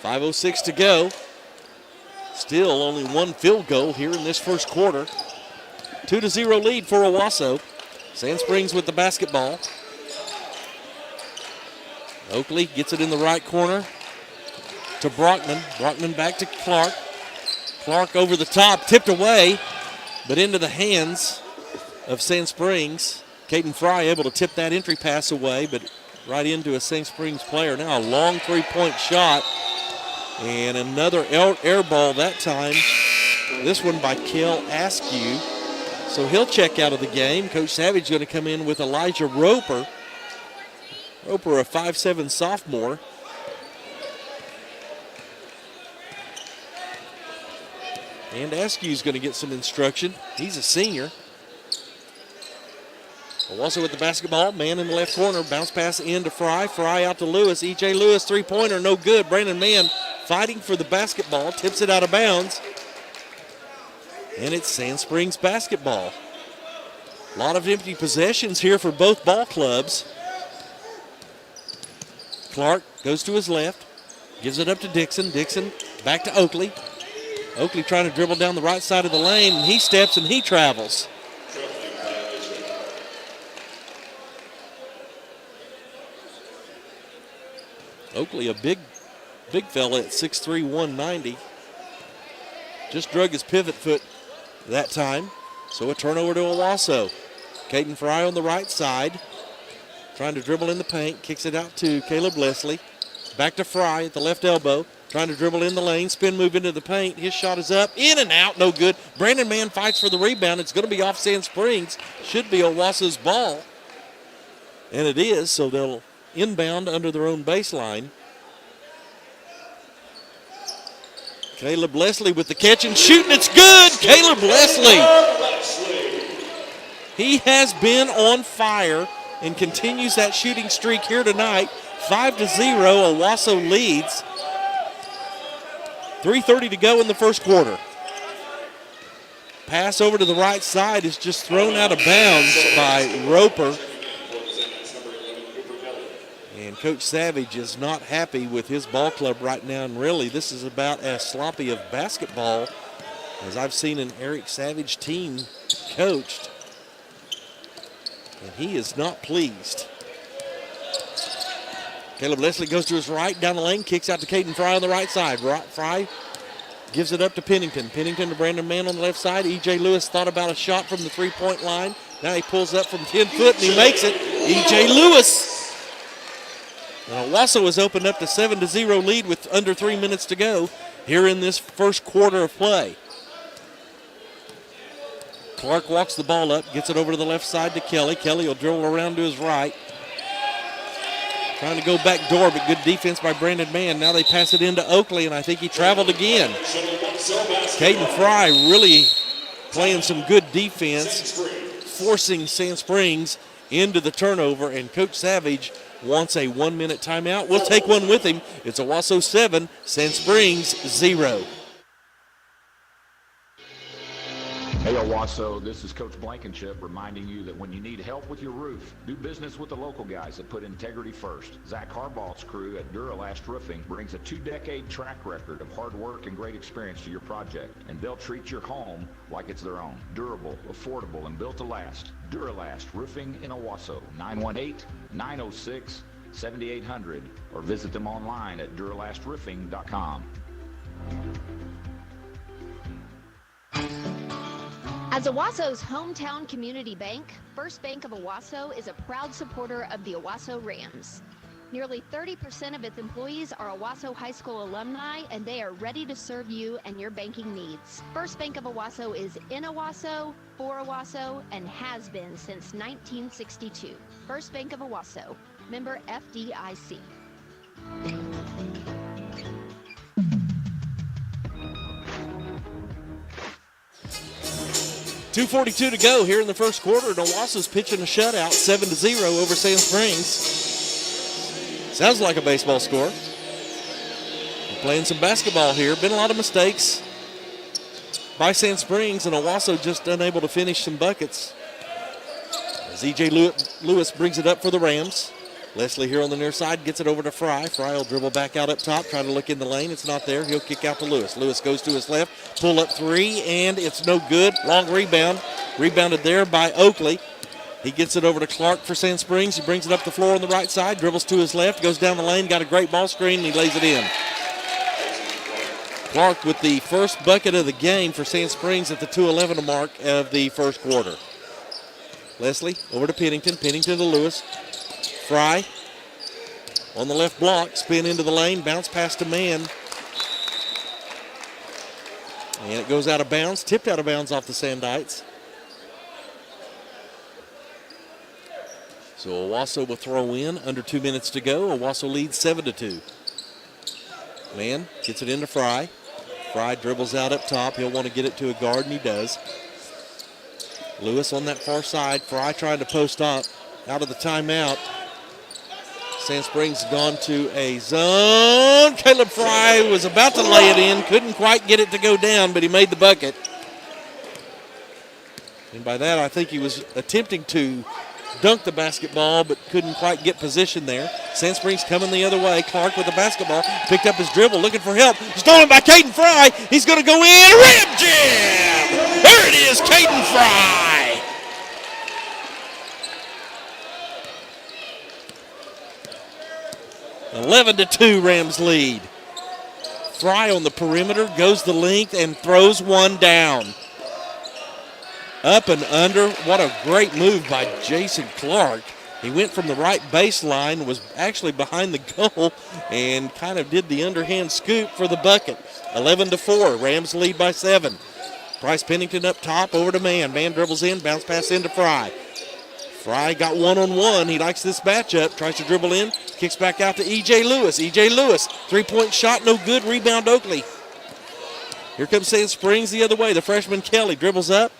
5:06 to go. Still only one field goal here in this first quarter. 2-0 lead for Owasso. Sand Springs with the basketball. Oakley gets it in the right corner to Brockman. Brockman back to Clark. Clark over the top, tipped away, but into the hands of Sand Springs. Caden Fry able to tip that entry pass away, but right into a Sand Springs player. Now a long three-point shot, and another air ball that time. This one by Kel Askew. So he'll check out of the game. Coach Savage going to come in with Elijah Roper. Roper, a 5'7" sophomore. And Askew's going to get some instruction. He's a senior. Owasso with the basketball. Man in the left corner. Bounce pass in to Fry. Fry out to Lewis. E.J. Lewis, three-pointer, no good. Brandon Mann fighting for the basketball. Tips it out of bounds. And it's Sand Springs basketball. A lot of empty possessions here for both ball clubs. Clark goes to his left. Gives it up to Dixon. Dixon back to Oakley. Oakley trying to dribble down the right side of the lane, and he steps and he travels. Oakley, a big fella at 6'3", 190. Just drug his pivot foot that time. So a turnover to Owasso. Caden Fry on the right side. Trying to dribble in the paint. Kicks it out to Caleb Leslie. Back to Fry at the left elbow. Trying to dribble in the lane. Spin move into the paint. His shot is up. In and out. No good. Brandon Mann fights for the rebound. It's going to be off Sand Springs. Should be Owasso's ball. And it is. So they'll inbound under their own baseline. Caleb Leslie with the catch and shoot, and it's good. Caleb Leslie. He has been on fire and continues that shooting streak here tonight. 5-0, Owasso leads. 3:30 to go in the first quarter. Pass over to the right side is just thrown out of bounds by Roper. And Coach Savage is not happy with his ball club right now, and really this is about as sloppy of basketball as I've seen an Eric Savage team coached. And he is not pleased. Caleb Leslie goes to his right, down the lane, kicks out to Caden Fry on the right side. Fry gives it up to Pennington. Pennington to Brandon Mann on the left side. E.J. Lewis thought about a shot from the three-point line. Now he pulls up from 10 foot and he makes it. E.J. Lewis. Now Owasso has opened up the 7-0 lead with under 3 minutes to go here in this first quarter of play. Clark walks the ball up, gets it over to the left side to Kelly. Kelly will dribble around to his right. Trying to go back door, but good defense by Brandon Mann. Now they pass it into Oakley, and I think he traveled again. Caden Fry really playing some good defense, forcing Sand Springs into the turnover, and Coach Savage wants a 1-minute timeout. We'll take one with him. It's Owasso 7, Sand Springs 0. Hey Owasso, this is Coach Blankenship reminding you that when you need help with your roof, do business with the local guys that put integrity first. Zach Harbaugh's crew at Duralast Roofing brings a 2-decade track record of hard work and great experience to your project, and they'll treat your home like it's their own. Durable, affordable, and built to last. Duralast Roofing in Owasso, 918-906-7800, or visit them online at duralastrroofing.com. As Owasso's hometown community bank, First Bank of Owasso is a proud supporter of the Owasso Rams. Nearly 30% of its employees are Owasso High School alumni, and they are ready to serve you and your banking needs. First Bank of Owasso is in Owasso, for Owasso, and has been since 1962. First Bank of Owasso, member FDIC. 2:42 to go here in the first quarter, and Owasso's pitching a shutout, 7-0 over Sand Springs. Sounds like a baseball score. We're playing some basketball here. Been a lot of mistakes by Sand Springs, and Owasso just unable to finish some buckets. As E.J. Lewis brings it up for the Rams. Leslie here on the near side gets it over to Fry. Fry will dribble back out up top, trying to look in the lane. It's not there. He'll kick out to Lewis. Lewis goes to his left, pull up three, and it's no good. Long rebound. Rebounded there by Oakley. He gets it over to Clark for Sand Springs. He brings it up the floor on the right side, dribbles to his left, goes down the lane, got a great ball screen, and he lays it in. Clark with the first bucket of the game for Sand Springs at the 2:11 mark of the first quarter. Leslie over to Pennington. Pennington to Lewis. Fry on the left block, spin into the lane, bounce past a man. And it goes out of bounds, tipped out of bounds off the Sandites. So Owasso will throw in, under 2 minutes to go. Owasso leads 7-2. Man gets it into Fry. Fry dribbles out up top. He'll want to get it to a guard, and he does. Lewis on that far side. Fry trying to post up out of the timeout. Sand Springs gone to a zone. Caleb Fry was about to lay it in. Couldn't quite get it to go down, but he made the bucket. And by that, I think he was attempting to dunk the basketball, but couldn't quite get position there. Sand Springs coming the other way. Clark with the basketball. Picked up his dribble, looking for help. Stolen by Caden Fry. He's going to go in. Rim jam! There it is, Caden Fry. 11-2 Rams lead. Fry on the perimeter, goes the length and throws one down. Up and under. What a great move by Jason Clark. He went from the right baseline, was actually behind the goal, and kind of did the underhand scoop for the bucket. 11-4. Rams lead by 7. Bryce Pennington up top, over to Man. Man dribbles in, bounce pass into Fry. Fry got one-on-one. He likes this matchup. Tries to dribble in. Kicks back out to E.J. Lewis. E.J. Lewis, three-point shot, no good. Rebound Oakley. Here comes Sand Springs the other way. The freshman Kelly dribbles up.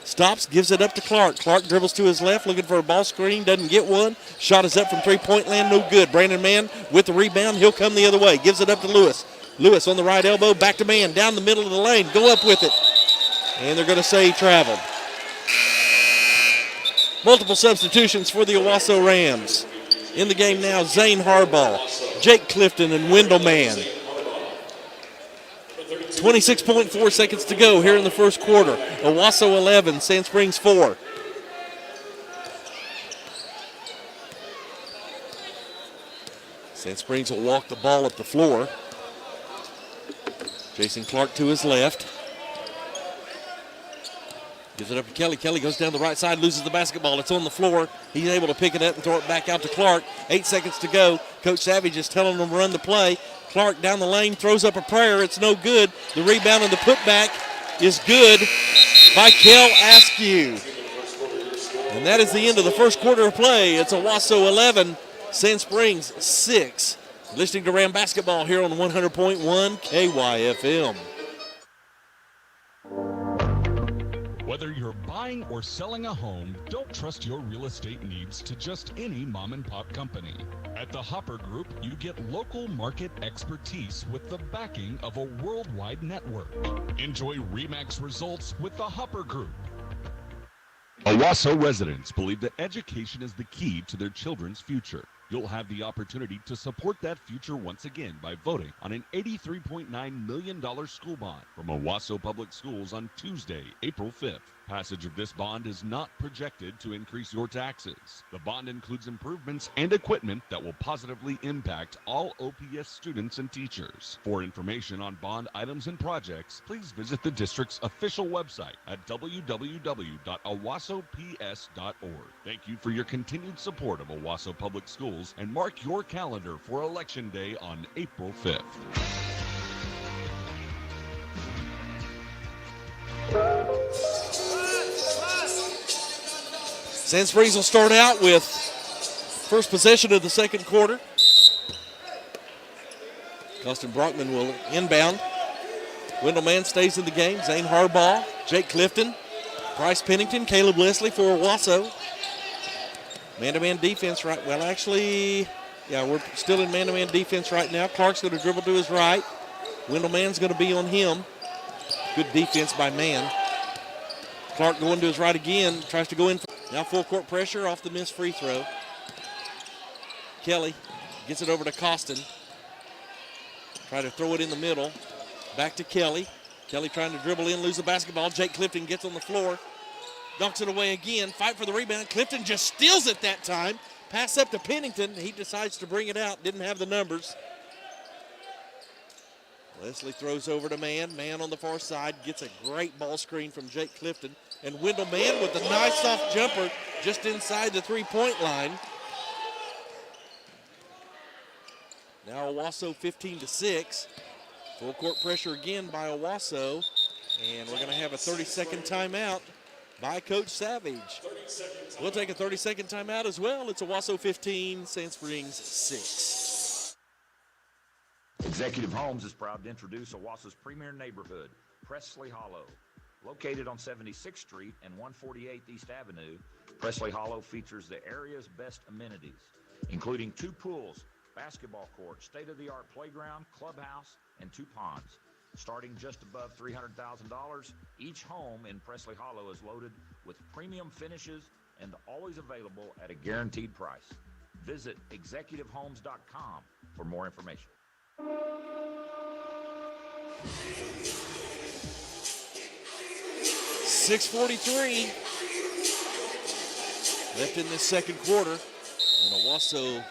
Stops, gives it up to Clark. Clark dribbles to his left, looking for a ball screen. Doesn't get one. Shot is up from three-point land, no good. Brandon Mann with the rebound. He'll come the other way. Gives it up to Lewis. Lewis on the right elbow. Back to Mann. Down the middle of the lane. Go up with it. And they're going to say he traveled. Multiple substitutions for the Owasso Rams. In the game now, Zane Harbaugh, Jake Clifton, and Wendell Mann. 26.4 seconds to go here in the first quarter. Owasso 11, Sand Springs 4. Sand Springs will walk the ball up the floor. Jason Clark to his left. Gives it up to Kelly. Kelly goes down the right side, loses the basketball. It's on the floor. He's able to pick it up and throw it back out to Clark. 8 seconds to go. Coach Savage is telling him to run the play. Clark down the lane, throws up a prayer. It's no good. The rebound and the putback is good by Kel Askew. And that is the end of the first quarter of play. It's Owasso 11, Sand Springs 6. Listening to Ram Basketball here on 100.1 KYFM. Whether you're buying or selling a home, don't trust your real estate needs to just any mom and pop company. At the Hopper Group, you get local market expertise with the backing of a worldwide network. Enjoy RE/MAX results with the Hopper Group. Owasso residents believe that education is the key to their children's future. You'll have the opportunity to support that future once again by voting on an $83.9 million school bond from Owasso Public Schools on Tuesday, April 5th. Passage of this bond is not projected to increase your taxes. The bond includes improvements and equipment that will positively impact all OPS students and teachers. For information on bond items and projects, please visit the district's official website at www.owassops.org. Thank you for your continued support of Owasso Public Schools, and mark your calendar for Election Day on April 5th. Sand Springs will start out with first possession of the second quarter. Austin Brockman will inbound. Wendell Mann stays in the game. Zane Harbaugh, Jake Clifton, Bryce Pennington, Caleb Leslie for Owasso. Man-to-man defense right. Well, actually, yeah, we're still in man-to-man defense right now. Clark's going to dribble to his right. Wendell Mann's going to be on him. Good defense by Mann. Clark going to his right again. Tries to go in. Now full court pressure off the missed free throw. Kelly gets it over to Costin. Try to throw it in the middle. Back to Kelly. Kelly trying to dribble in, lose the basketball. Jake Clifton gets on the floor. Knocks it away again. Fight for the rebound. Clifton just steals it that time. Pass up to Pennington. He decides to bring it out. Didn't have the numbers. Leslie throws over to Mann. Mann on the far side gets a great ball screen from Jake Clifton. And Wendell Mann with a nice soft jumper just inside the three-point line. Now Owasso 15-6. Full court pressure again by Owasso. And we're going to have a 30-second timeout by Coach Savage. We'll take a 30-second timeout as well. It's Owasso 15, Sand Springs 6. Executive Homes is proud to introduce Owasso's premier neighborhood, Presley Hollow. Located on 76th Street and 148th East Avenue, Presley Hollow features the area's best amenities, including 2 pools, basketball court, state-of-the-art playground, clubhouse, and 2 ponds. Starting just above $300,000, each home in Presley Hollow is loaded with premium finishes and always available at a guaranteed price. Visit executivehomes.com for more information. .643 left in this second quarter. And Owasso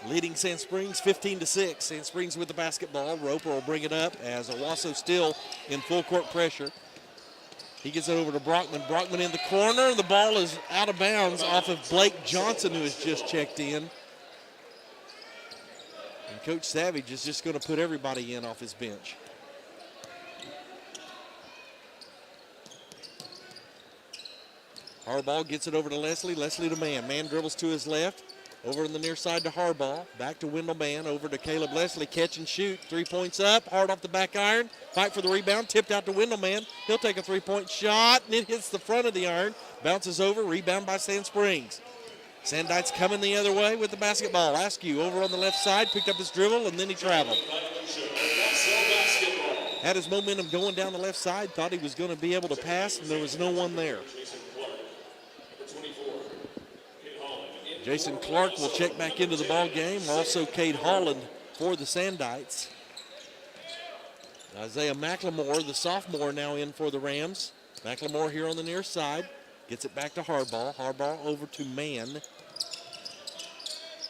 leading Sand Springs 15-6. Sand Springs with the basketball. Roper will bring it up as Owasso still in full court pressure. He gets it over to Brockman. Brockman in the corner. The ball is out of bounds off of Blake Johnson, who has just checked in. And Coach Savage is just going to put everybody in off his bench. Harbaugh gets it over to Leslie. Leslie to Mann. Mann dribbles to his left. Over on the near side to Harbaugh. Back to Wendell Mann. Over to Caleb Leslie. Catch and shoot. 3 points up. Hard off the back iron. Fight for the rebound. Tipped out to Wendell Mann. He'll take a 3-point shot. And it hits the front of the iron. Bounces over. Rebound by Sand Springs. Sandites coming the other way with the basketball. Askew over on the left side. Picked up his dribble and then he traveled. Had his momentum going down the left side. Thought he was going to be able to pass and there was no one there. Jason Clark will check back into the ball game. Also Cade Holland for the Sandites. Isaiah McLemore, the sophomore, now in for the Rams. McLemore here on the near side. Gets it back to Harbaugh. Harbaugh over to Mann.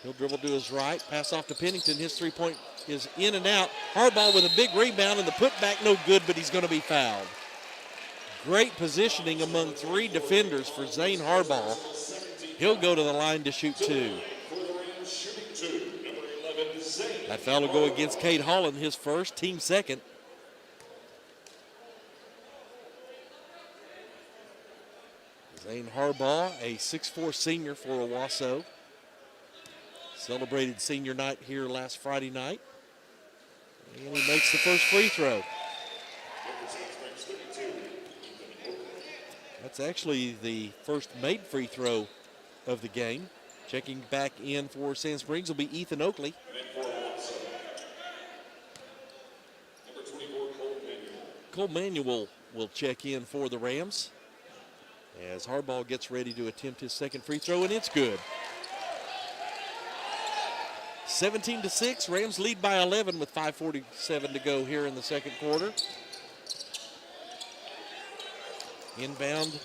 He'll dribble to his right. Pass off to Pennington. His 3-point is in and out. Harbaugh with a big rebound and the putback no good, but he's going to be fouled. Great positioning among 3 defenders for Zane Harbaugh. He'll go to the line to shoot 2. That foul will go against Cade Holland, his first, team second. Zane Harbaugh, a 6'4" senior for Owasso. Celebrated senior night here last Friday night. And he makes the first free throw. That's actually the first made free throw of the game. Checking back in for Sand Springs will be Ethan Oakley. Cole Manuel will check in for the Rams as Harbaugh gets ready to attempt his second free throw, and it's good. 17-6, Rams lead by 11 with 5:47 to go here in the second quarter. Inbound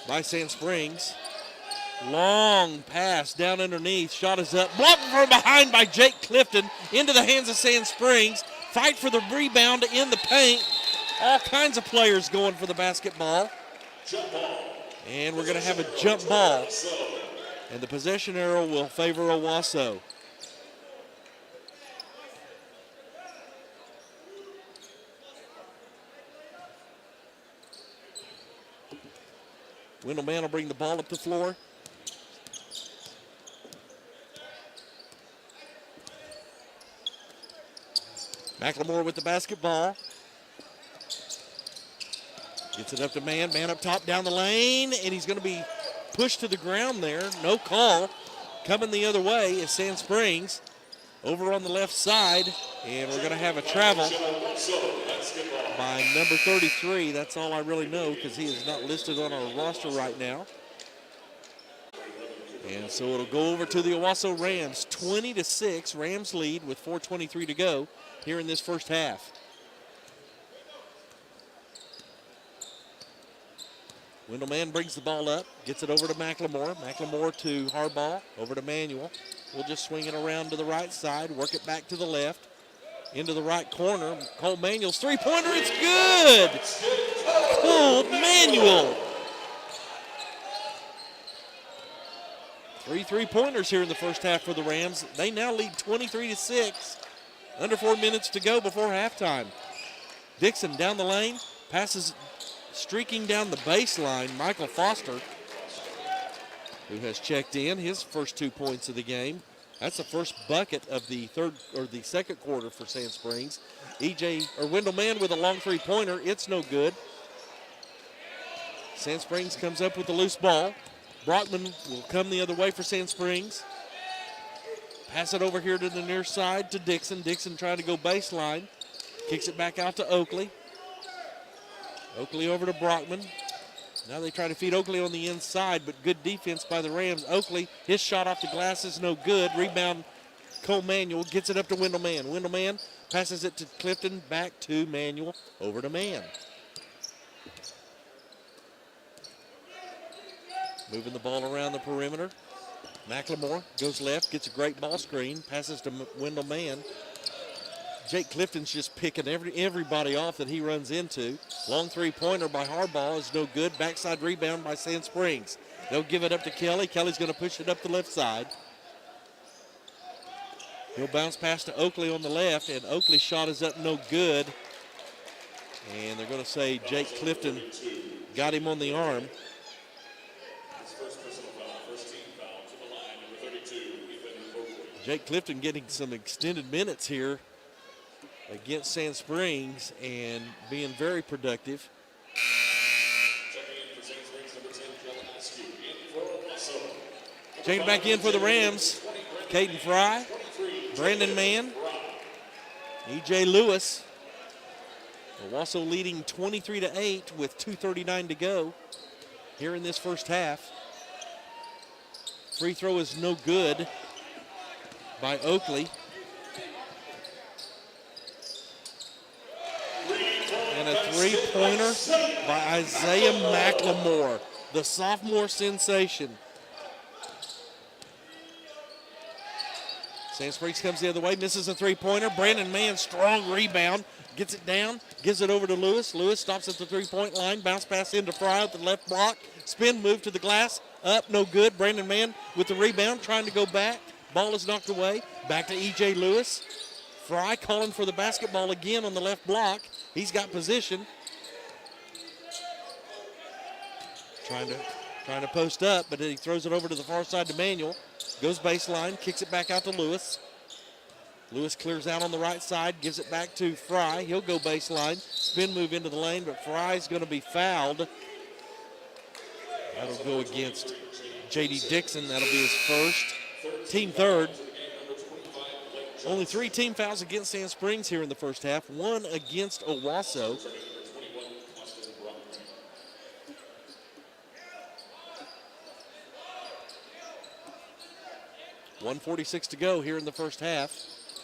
by Sand Springs. Long pass down underneath. Shot is up. Blocked from behind by Jake Clifton into the hands of Sand Springs. Fight for the rebound in the paint. All kinds of players going for the basketball. And we're going to have a jump ball. And the possession arrow will favor Owasso. Wendell Mann will bring the ball up the floor. McLemore with the basketball. Gets it up to Mann. Mann up top down the lane, and he's going to be pushed to the ground there. No call. Coming the other way is Sand Springs. Over on the left side, and we're going to have a travel by number 33. That's all I really know because he is not listed on our roster right now. And so it'll go over to the Owasso Rams. 20-6, Rams lead with 4:23 to go here in this first half. Windleman brings the ball up, gets it over to McLemore. McLemore to Harbaugh, over to Manuel. We'll just swing it around to the right side, work it back to the left, into the right corner. Cole Manuel's three-pointer, it's good! Cole Manuel! 3 3-pointers here in the first half for the Rams. They now lead 23-6. Under 4 minutes to go before halftime. Dixon down the lane, passes streaking down the baseline. Michael Foster, who has checked in his first 2 points of the game. That's the first bucket of the second quarter for Sand Springs. Windleman with a long three-pointer. It's no good. Sand Springs comes up with the loose ball. Brockman will come the other way for Sand Springs. Pass it over here to the near side to Dixon. Dixon trying to go baseline. Kicks it back out to Oakley. Oakley over to Brockman. Now they try to feed Oakley on the inside, but good defense by the Rams. Oakley, his shot off the glass is no good. Rebound, Cole Manuel gets it up to Windleman. Windleman passes it to Clifton, back to Manuel, over to Mann. Moving the ball around the perimeter. McLemore goes left, gets a great ball screen, passes to Windleman. Jake Clifton's just picking everybody off that he runs into. Long three-pointer by Harbaugh is no good. Backside rebound by Sand Springs. They'll give it up to Kelly. Kelly's going to push it up the left side. He'll bounce pass to Oakley on the left, and Oakley's shot is up no good. And they're going to say Jake Clifton got him on the arm. Jake Clifton getting some extended minutes here against Sand Springs and being very productive. Checking back in for the Rams, Caden Fry, Brandon Mann, E.J. Lewis. Owasso leading 23-8 with 2:39 to go here in this first half. Free throw is no good by Oakley. And a three-pointer by Isaiah McLemore, the sophomore sensation. Sand Springs comes the other way, misses a three-pointer. Brandon Mann, strong rebound, gets it down, gives it over to Lewis. Lewis stops at the three-point line, bounce pass into Fry at the left block. Spin move to the glass, up, no good. Brandon Mann with the rebound, trying to go back. Ball is knocked away, back to E.J. Lewis. Fry calling for the basketball again on the left block. He's got position. Trying to post up, but then he throws it over to the far side to Manuel. Goes baseline, kicks it back out to Lewis. Lewis clears out on the right side, gives it back to Fry. He'll go baseline, spin move into the lane, but Fry's going to be fouled. That'll go against J.D. Dixon. That'll be his first, team third. Only 3 team fouls against Sand Springs here in the first half, 1 against Owasso. .146 to go here in the first half.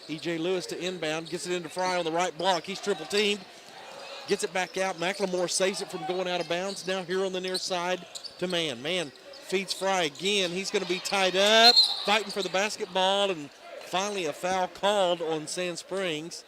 E.J. Lewis to inbound, gets it into Fry on the right block. He's triple teamed, gets it back out. McLemore saves it from going out of bounds. Now here on the near side to Mann. Mann feeds Fry again. He's going to be tied up, fighting for the basketball, and finally a foul called on Sand Springs.